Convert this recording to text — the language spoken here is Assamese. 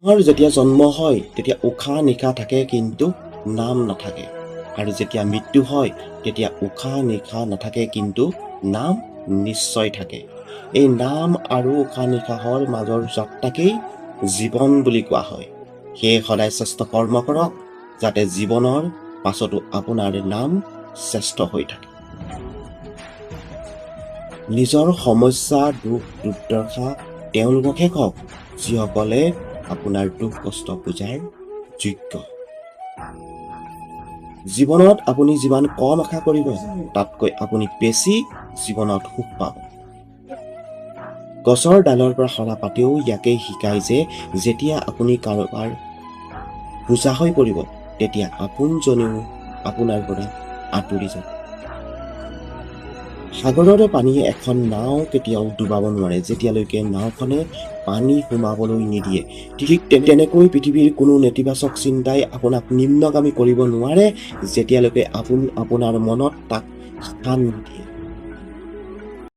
আৰু যেতিয়া জন্ম হয় তেতিয়া উশাহ নিশাহ থাকে কিন্তু নাম নাথাকে, আৰু যেতিয়া মৃত্যু হয় তেতিয়া উশাহ নিশাহ নাথাকে কিন্তু নাম নিশ্চয় থাকে। এই নাম আৰু উশাহ নিশাহৰ মাজৰ যাত্ৰাকেই জীৱন বুলি কোৱা হয়। সেয়ে সদায় শ্ৰেষ্ঠ কৰ্ম কৰক, যাতে জীৱনৰ পাছতো আপোনাৰ নাম শ্ৰেষ্ঠ হৈ থাকে। নিজৰ সমস্যা দুখ দুৰ্দশা তেওঁলোককহে কওক, যিসকলে আপোনাৰ দুখ কষ্ট বুজাৰ যোগ্য। জীৱনত আপুনি যিমান কম আশা কৰিব তাতকৈ আপুনি বেছি জীৱনত সুখ পাব। গছৰ ডালৰ পৰা সৰা পাতেও ইয়াকেই শিকায় যে যেতিয়া আপুনি কাৰোবাৰ বোজা হৈ পৰিব তেতিয়া আপোনজনেও আপোনাৰ পৰা আঁতৰি যাব। সাগৰৰ পানীয়ে এখন নাও কেতিয়াও ডুবাব নোৱাৰে যেতিয়ালৈকে নাওখনে পানী সোমাবলৈ নিদিয়ে। ঠিক তেনেকৈ পৃথিৱীৰ কোনো নেতিবাচক চিন্তাই আপোনাক নিম্নগামী কৰিব নোৱাৰে যেতিয়ালৈকে আপুনি আপোনাৰ মনত তাক স্থান নিদিয়ে।